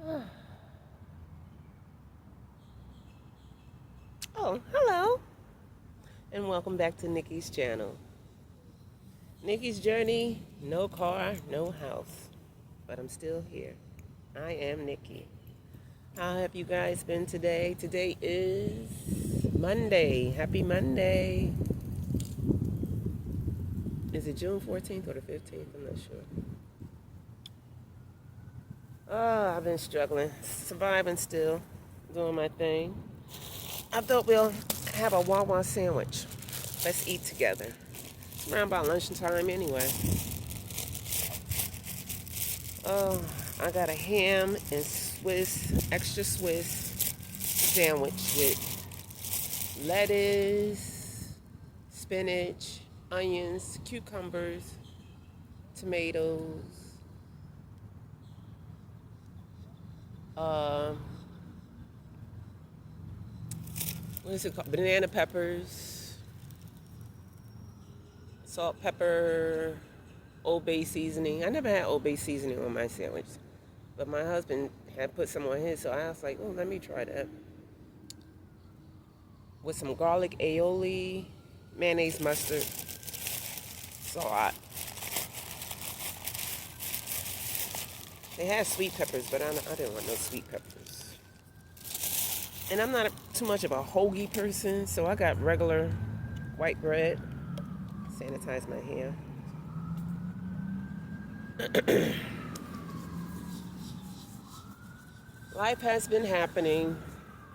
Oh, hello, and welcome back to Nikki's channel. Nikki's journey, no car, no house, but I'm still here. I am Nikki. How have you guys been today? Today is Monday. Happy Monday. Is it June 14th or the 15th? I'm not sure. Oh, I've been struggling, surviving still, doing my thing. I thought we'll have a WaWa sandwich. Let's eat together. It's around about lunchtime anyway. Oh, I got a ham and extra Swiss sandwich with lettuce, spinach, onions, cucumbers, tomatoes, what is it called? Banana peppers, salt, pepper, Old Bay seasoning. I never had Old Bay seasoning on my sandwich, but my husband had put some on his, so I was like, oh, let me try that. With some garlic aioli, mayonnaise, mustard, salt. They had sweet peppers, but I didn't want no sweet peppers. And I'm not too much of a hoagie person, so I got regular white bread. Sanitize my hair. Life has been happening.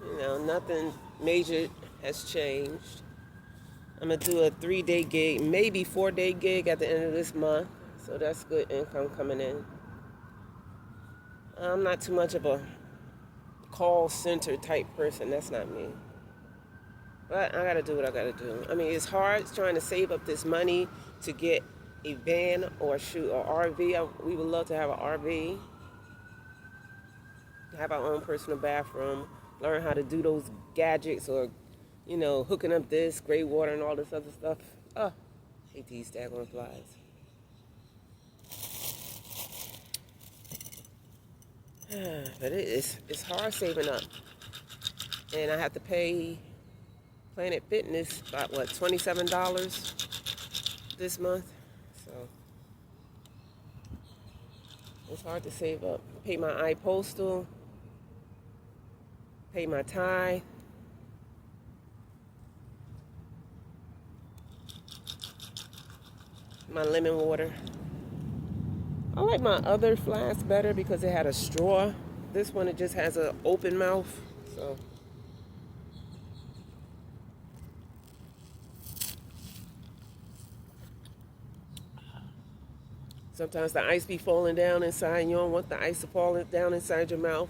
You know, nothing major has changed. I'm going to do a 3-day gig, maybe 4-day gig at the end of this month. So that's good income coming in. I'm not too much of a call center type person. That's not me. But I got to do what I got to do. I mean, it's hard trying to save up this money to get a van or RV. We would love to have an RV. Have our own personal bathroom. Learn how to do those gadgets or, you know, hooking up this, gray water and all this other stuff. Oh, hate these daggone flies. But it's hard saving up. And I have to pay Planet Fitness about, what, $27 this month? So it's hard to save up. Pay my iPostal, pay my tithe. My lemon water. I like my other flask better because it had a straw. This one, it just has an open mouth. So sometimes the ice be falling down inside and you don't want the ice to fall down inside your mouth.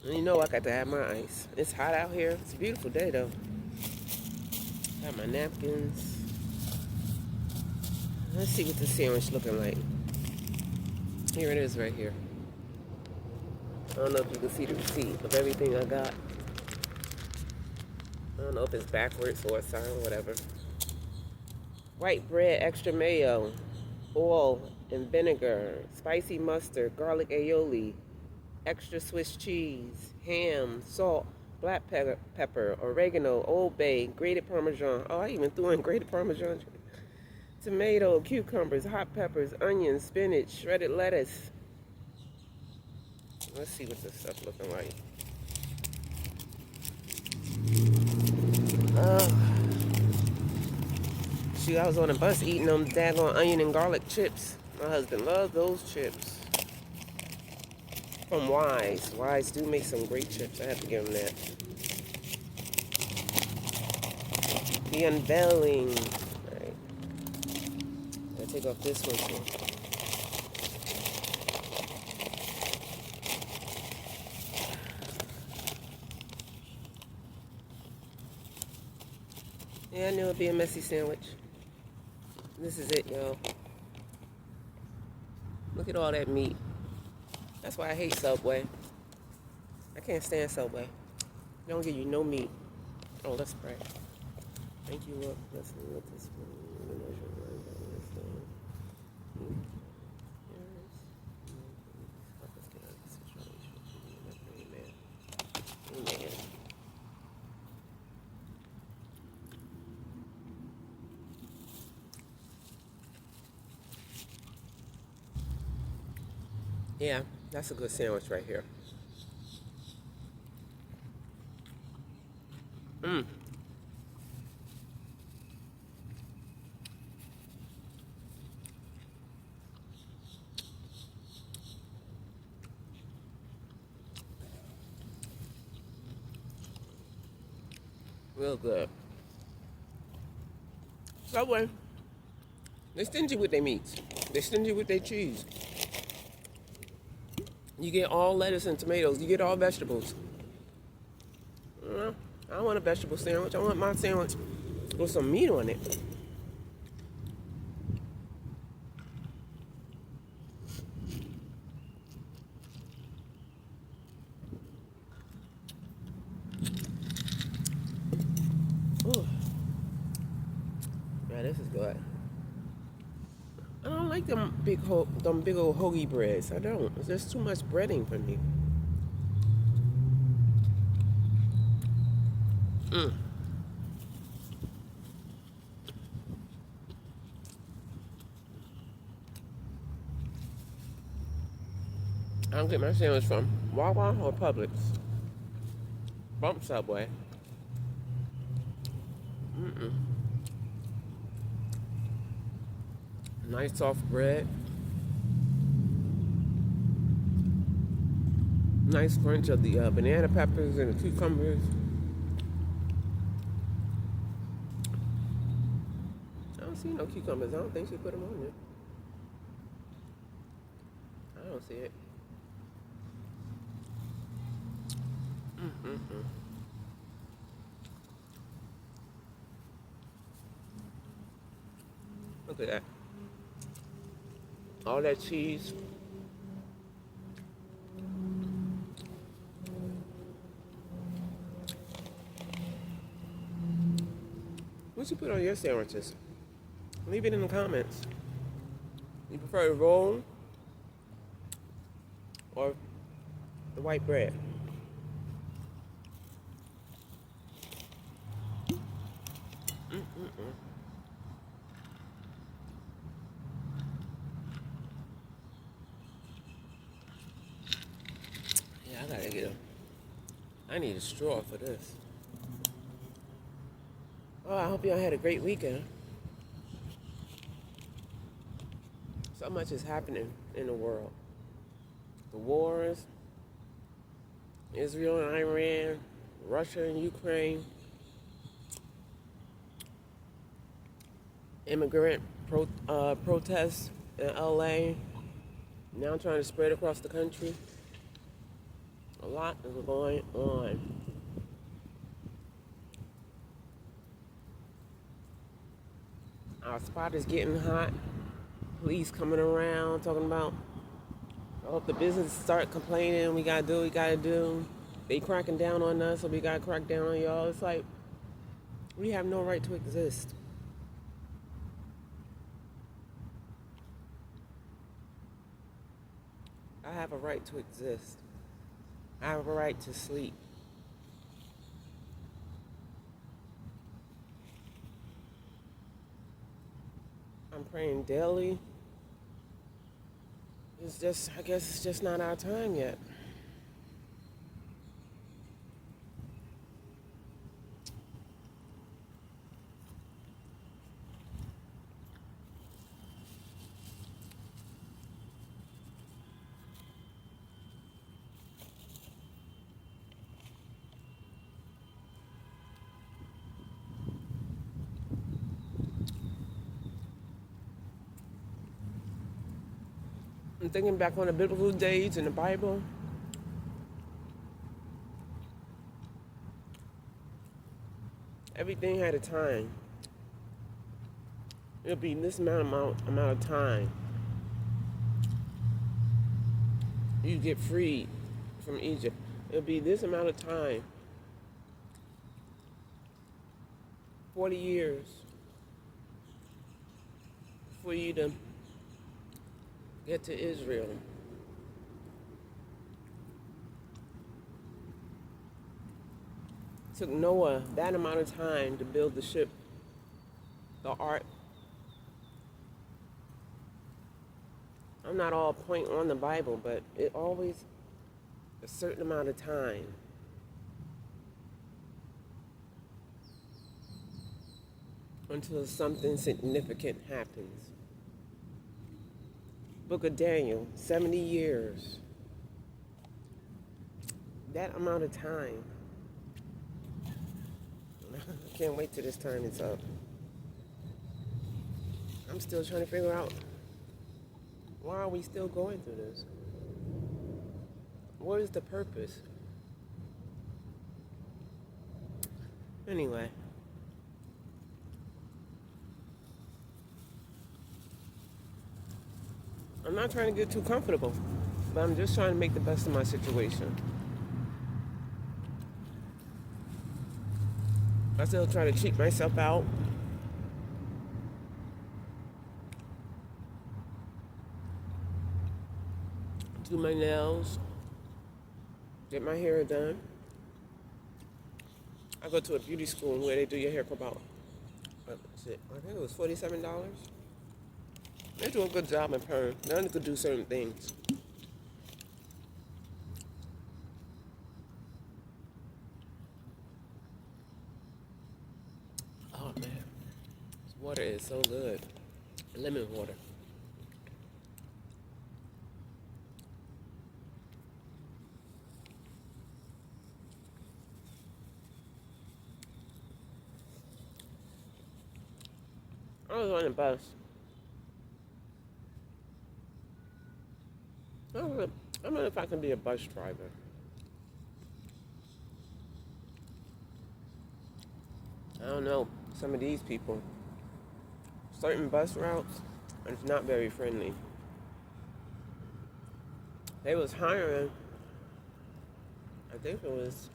And you know I got to have my ice. It's hot out here. It's a beautiful day though. Got my napkins. Let's see what the sandwich looking like. Here it is right here. I don't know if you can see the receipt of everything I got. I don't know if it's backwards or a sign or whatever. White bread, extra mayo, oil and vinegar, spicy mustard, garlic aioli, extra Swiss cheese, ham, salt, black pepper, oregano, Old Bay, grated Parmesan. Oh, I even threw in grated Parmesan. Tomato, cucumbers, hot peppers, onions, spinach, shredded lettuce. Let's see what this stuff looking like. Shoot, I was on a bus eating them daggone onion and garlic chips. My husband loves those chips. From Wise. Wise do make some great chips. I have to give him that. The unveiling. Alright. I'll take off this one too. Yeah, I knew it'd be a messy sandwich. This is it, y'all. Look at all that meat. That's why I hate Subway. I can't stand Subway. They don't give you no meat. Oh, let's pray. Thank you, Lord. Let's see what this one. Yeah, that's a good sandwich right here. Mmm, real good. Subway, they stingy with their meats. They stingy with their cheese. You get all lettuce and tomatoes. You get all vegetables. I don't want a vegetable sandwich. I want my sandwich with some meat on it. Ooh, yeah, this is good. I don't like them big old hoagie breads. I don't. There's too much breading for me. Mm. I don't get my sandwich from WaWa or Publix. Bump Subway. Mm-mm. Nice soft bread. Nice crunch of the banana peppers and the cucumbers. I don't see no cucumbers. I don't think she put them on there. I don't see it. Mm-mm-mm. Look at that. All that cheese. What you put on your sandwiches? Leave it in the comments. You prefer the roll or the white bread? Mm-mm-mm. Yeah, I gotta get I need a straw for this. Oh, I hope y'all had a great weekend. So much is happening in the world. The wars, Israel and Iran, Russia and Ukraine, immigrant protests in LA, now trying to spread across the country. A lot is going on. Our spot is getting hot. Police coming around talking about, I hope the business start complaining. We gotta do what we gotta do. They cracking down on us, so we gotta crack down on y'all. It's like we have no right to exist. I have a right to exist. I have a right to sleep. I'm praying daily. It's just, I guess it's just not our time yet. I'm thinking back on the biblical days in the Bible. Everything had a time. It'll be this amount of time. You get freed from Egypt. It'll be this amount of time. 40 years for you to get to Israel. It took Noah that amount of time to build the ship, the ark. I'm I'm not all point on the Bible, but it always a certain amount of time. Until something significant happens. Book of Daniel, 70 years. That amount of time. I can't wait till this time is up. I'm still trying to figure out, why are we still going through this? What is the purpose? Anyway. I'm not trying to get too comfortable, but I'm just trying to make the best of my situation. I still try to cheat myself out. Do my nails. Get my hair done. I go to a beauty school where they do your hair for about, I think it was $47. They do a good job in perm. Now they could do certain things. Oh man, this water is so good. Lemon water. I was on the bus. I don't know if I can be a bus driver. I don't know. Some of these people, certain bus routes, it's not very friendly. They was hiring, I think it was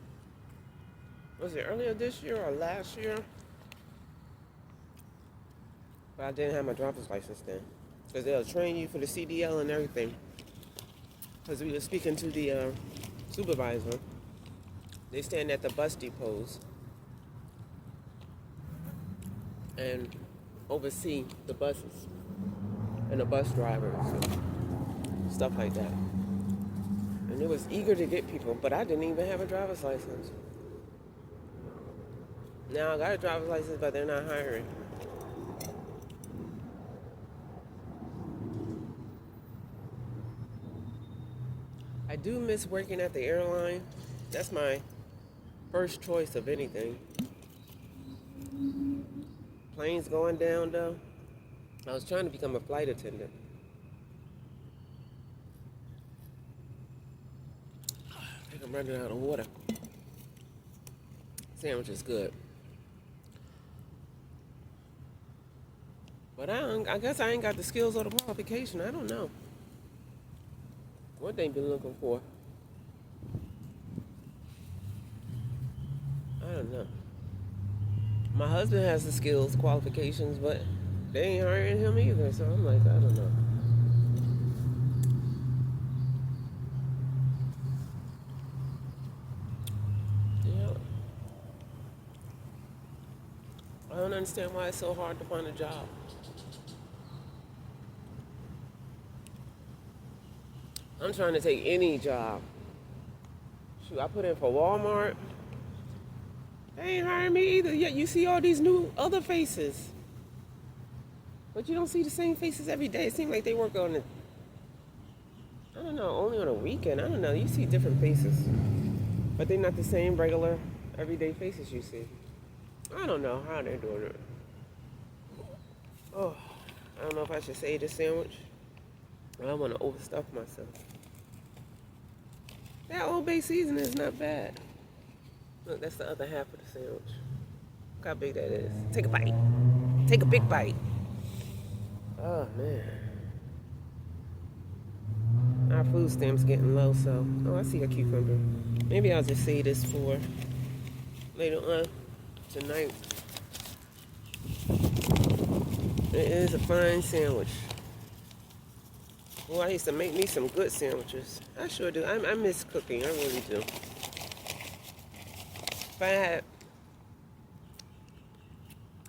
it earlier this year or last year? But I didn't have my driver's license then. Because they'll train you for the CDL and everything. Because we were speaking to the supervisor. They stand at the bus depots and oversee the buses and the bus drivers and stuff like that. And it was eager to get people, but I didn't even have a driver's license. Now I got a driver's license, but they're not hiring. I do miss working at the airline. That's my first choice of anything. Planes going down though. I was trying to become a flight attendant. I think I'm running out of water. Sandwich is good. But I guess I ain't got the skills or the qualification. I don't know what they been looking for. I don't know. My husband has the skills, qualifications, but they ain't hiring him either. So I'm like, I don't know. Yeah. I don't understand why it's so hard to find a job. I'm trying to take any job. Shoot, I put in for Walmart. They ain't hiring me either. Yet you see all these new other faces. But you don't see the same faces every day. It seems like they work on it, I don't know, only on a weekend. I don't know. You see different faces. But they're not the same regular, everyday faces you see. I don't know how they're doing it. Oh, I don't know if I should say this sandwich. I don't want to overstuff myself. That Old Bay seasoning is not bad. Look, that's the other half of the sandwich. Look how big that is. Take a bite. Take a big bite. Oh, man. Our food stamp's getting low, so... Oh, I see a cucumber. Maybe I'll just save this for later on tonight. It is a fine sandwich. Well, I used to make me some good sandwiches. I sure do. I miss cooking. I really do. If I had,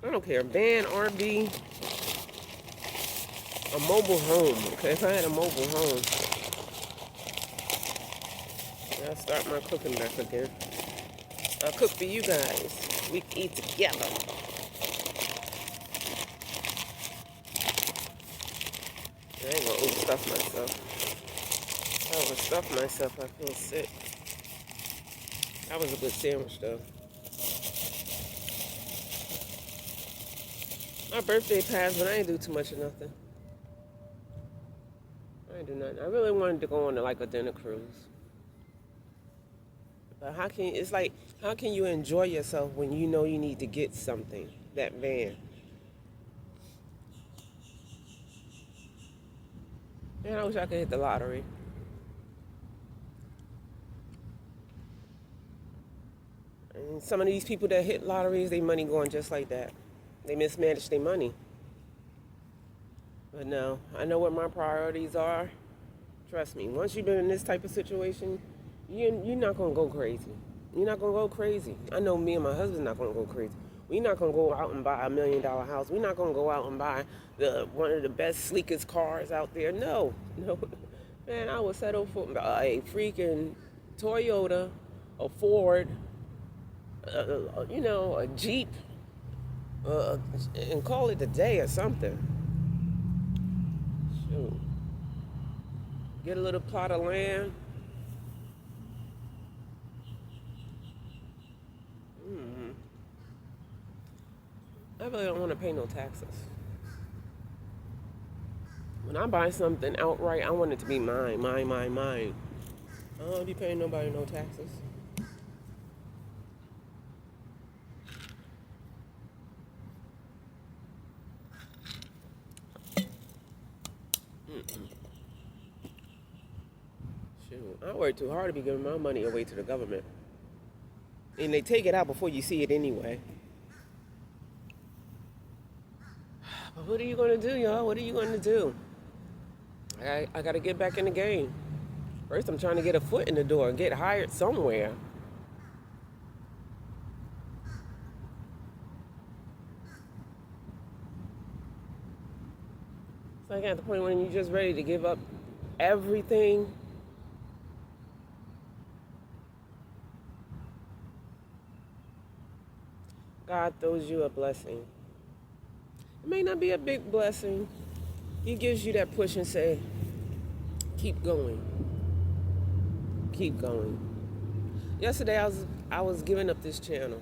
I don't care, band, R&B, A mobile home. Okay, if I had a mobile home, I'll start my cooking back again. I'll cook for you guys. We can eat together. I ain't gonna overstuff myself. If I overstuff myself, I feel sick. That was a good sandwich, though. My birthday passed, but I ain't do too much of nothing. I ain't do nothing. I really wanted to go on to like a dinner cruise. But how can you enjoy yourself when you know you need to get something, that van? Man, I wish I could hit the lottery. And some of these people that hit lotteries, their money going just like that. They mismanage their money. But no, I know what my priorities are. Trust me, once you've been in this type of situation, you're not going to go crazy. You're not going to go crazy. I know me and my husband not going to go crazy. We're not going to go out and buy $1 million house. We're not going to go out and buy one of the best, sleekest cars out there. No. Man, I would settle for a freaking Toyota, a Ford, a Jeep, and call it a day or something. Shoot. Get a little plot of land. I really don't want to pay no taxes. When I buy something outright, I want it to be mine. I don't want to be paying nobody no taxes. Shoot, I work too hard to be giving my money away to the government. And they take it out before you see it anyway. But what are you going to do, y'all? What are you going to do? I got to get back in the game. First, I'm trying to get a foot in the door and get hired somewhere. It's like at the point when you're just ready to give up everything. God throws you a blessing. It may not be a big blessing. He gives you that push and say, keep going. Keep going. Yesterday I was giving up this channel.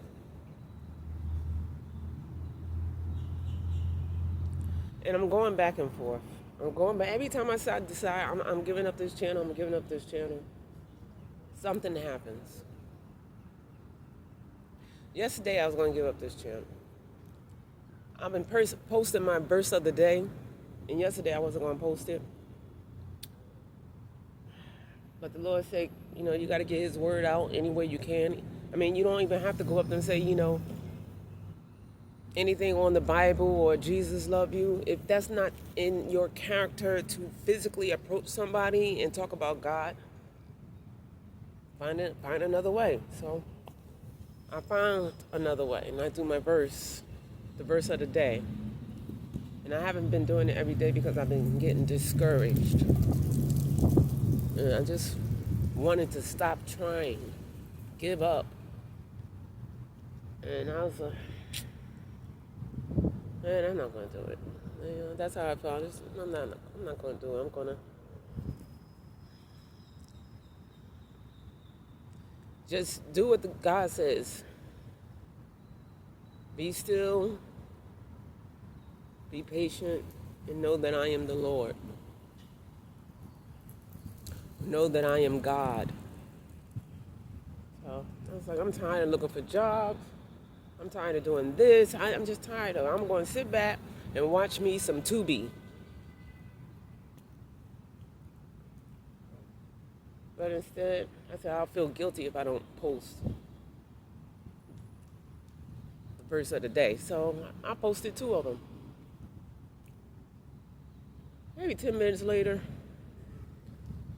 And I'm going back and forth. I'm going back. Every time I decide I'm giving up this channel, I'm giving up this channel, something happens. Yesterday I was going to give up this channel. I've been posting my verse of the day, and yesterday I wasn't going to post it. But the Lord said, you got to get His word out any way you can. I mean, you don't even have to go up and say, anything on the Bible or Jesus love you. If that's not in your character to physically approach somebody and talk about God, find another way. So I found another way, and I do my verse. The verse of the day. And I haven't been doing it every day because I've been getting discouraged. And I just wanted to stop trying, give up. And I was like, man, I'm not going to do it. That's how I felt. I'm not going to do it. I'm going to just do what God says. Be still, be patient, and know that I am the Lord. Know that I am God. So I was like, I'm tired of looking for jobs. I'm tired of doing this. I'm just tired of it. I'm going to sit back and watch me some Tubi. But instead, I said, I'll feel guilty if I don't post verse of the day. So I posted 2 of them. Maybe 10 minutes later,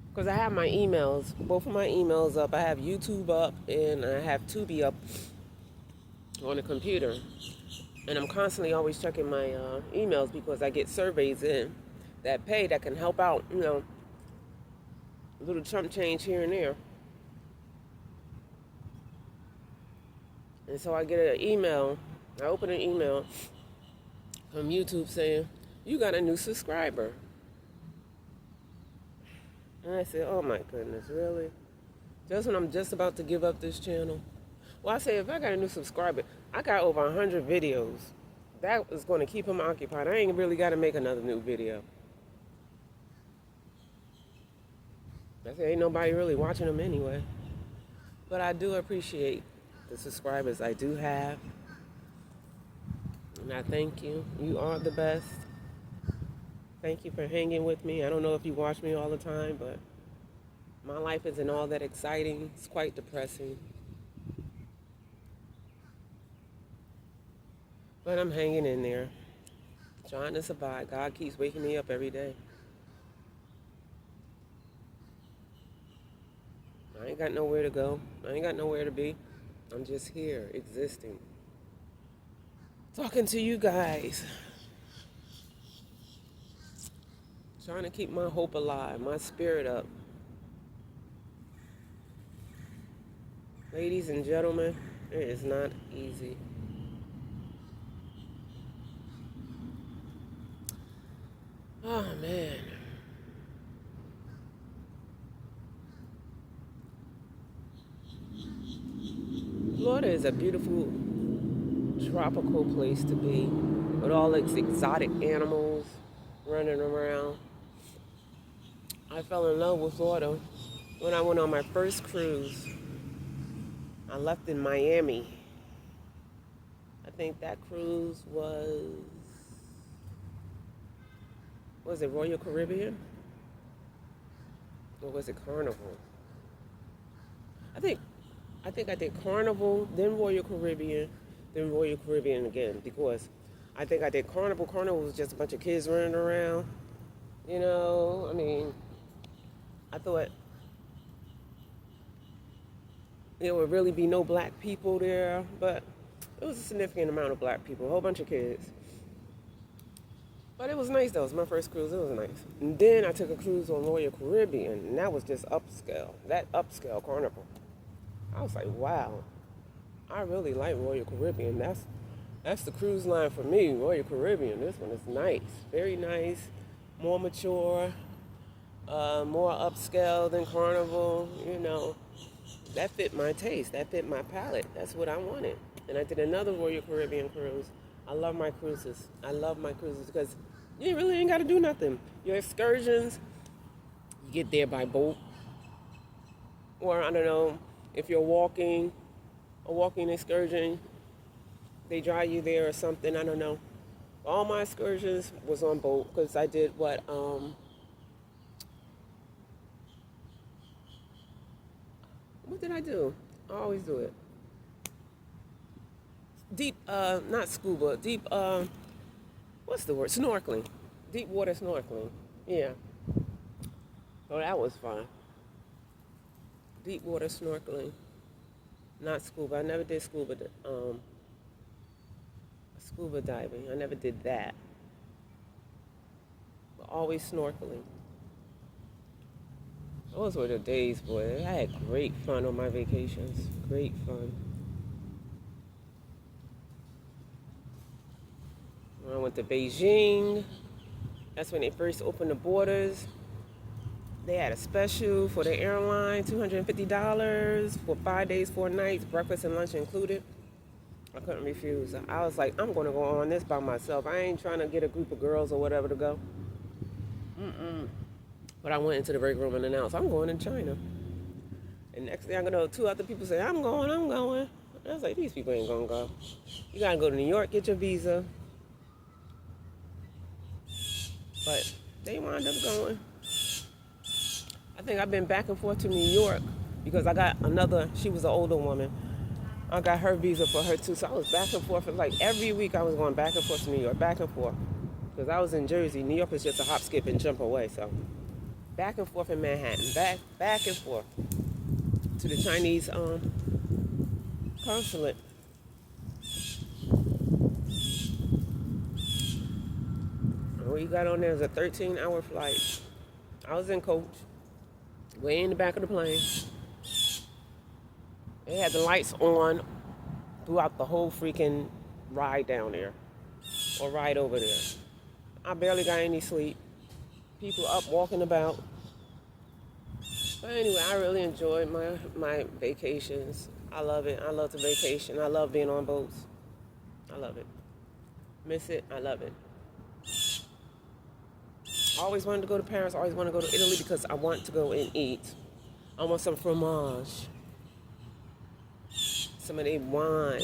because I have my emails, both of my emails up. I have YouTube up and I have Tubi up on the computer. And I'm constantly always checking my emails because I get surveys in. that pay that can help out, a little chump change here and there. And so I get an email. I open an email from YouTube saying, you got a new subscriber. And I said, oh my goodness, really? Just when I'm just about to give up this channel? Well, I say, if I got a new subscriber, I got over 100 videos. That is going to keep him occupied. I ain't really got to make another new video. I say, ain't nobody really watching them anyway. But I do appreciate the subscribers I do have. And I thank you. You are the best. Thank you for hanging with me. I don't know if you watch me all the time, but my life isn't all that exciting. It's quite depressing. But I'm hanging in there, trying to survive. God keeps waking me up every day. I ain't got nowhere to go. I ain't got nowhere to be. I'm just here, existing. Talking to you guys. Trying to keep my hope alive, my spirit up. Ladies and gentlemen, it is not easy. Oh, man. Florida is a beautiful tropical place to be with all its exotic animals running around. I fell in love with Florida when I went on my first cruise. I left in Miami. I think that cruise was it Royal Caribbean? Or was it Carnival? I think I did Carnival, then Royal Caribbean, then Royal Caribbean again, because I think I did Carnival. Carnival was just a bunch of kids running around. I mean, I thought there would really be no black people there, but it was a significant amount of black people, a whole bunch of kids. But it was nice, though. It was my first cruise. It was nice. And then I took a cruise on Royal Caribbean, and that was just upscale. That upscale Carnival. I was like, wow, I really like Royal Caribbean. That's the cruise line for me, Royal Caribbean. This one is nice, very nice, more mature, more upscale than Carnival. That fit my taste, that fit my palate. That's what I wanted. And I did another Royal Caribbean cruise. I love my cruises. I love my cruises because you really ain't got to do nothing. Your excursions, you get there by boat, or I don't know. If you're a walking excursion, they drive you there or something, I don't know. All my excursions was on boat because I did what did I do? I always do it. Deep, not scuba, deep, what's the word? Snorkeling. Deep water snorkeling. Yeah. So that was fun. Deep water snorkeling, not scuba. I never did scuba diving. I never did that. But always snorkeling. Those were the days, boy. I had great fun on my vacations. Great fun. When I went to Beijing, that's when they first opened the borders. They had a special for the airline, $250 for 5 days, 4 nights, breakfast and lunch included. I couldn't refuse. I was like, I'm going to go on this by myself. I ain't trying to get a group of girls or whatever to go. But I went into the break room and announced, I'm going to China. And next thing I know, 2 other people say, I'm going. And I was like, these people ain't going to go. You got to go to New York, get your visa. But they wound up going. I think I've been back and forth to New York because I got she was an older woman. I got her visa for her too. So I was back and forth. Like every week I was going back and forth to New York, back and forth. Because I was in Jersey. New York is just a hop, skip, and jump away. So back and forth in Manhattan, back and forth to the Chinese consulate. We got on there, it was a 13-hour flight. I was in coach, way in the back of the plane. They had the lights on throughout the whole freaking ride down there, or ride over there. I barely got any sleep. People up walking about. But anyway, I really enjoyed my vacations. I love it. I love to vacation. I love being on boats. I love it. Miss it. I love it. I always wanted to go to Paris. I always want to go to Italy because I want to go and eat. I want some fromage. Some of their wine.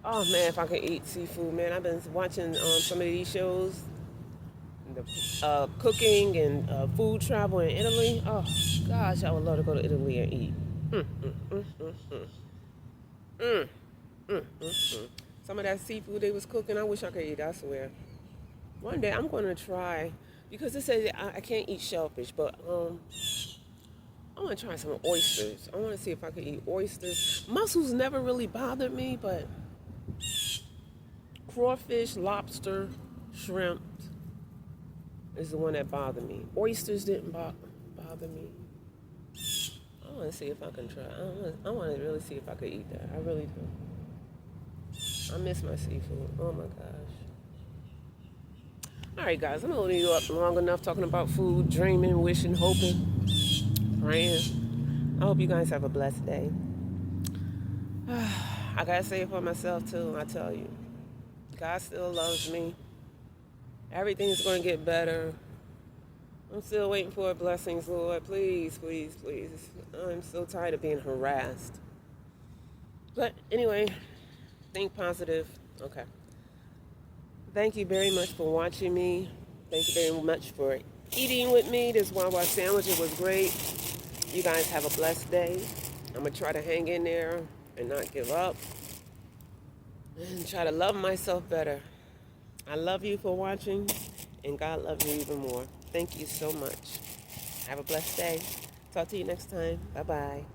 Oh man, if I could eat seafood, man. I've been watching some of these shows, the cooking and food travel in Italy. Oh gosh, I would love to go to Italy and eat. Some of that seafood they was cooking, I wish I could eat. I swear. One day I'm going to try, because it says I can't eat shellfish, but I want to try some oysters. I want to see if I can eat oysters. Mussels never really bothered me, but crawfish, lobster, shrimp is the one that bothered me. Oysters didn't bother me. I want to see if I can try. I want to really see if I could eat that. I really do. I miss my seafood. Oh my gosh. All right, guys, I'm holding you up long enough talking about food, dreaming, wishing, hoping, praying. I hope you guys have a blessed day. I gotta say it for myself too. I tell you, God still loves me. Everything's gonna get better. I'm still waiting for blessings, Lord. Please, please, please. I'm so tired of being harassed. But anyway, think positive. Okay. Thank you very much for watching me. Thank you very much for eating with me. This WaWa sandwich, it was great. You guys have a blessed day. I'm going to try to hang in there and not give up. And try to love myself better. I love you for watching, and God loves you even more. Thank you so much. Have a blessed day. Talk to you next time. Bye-bye.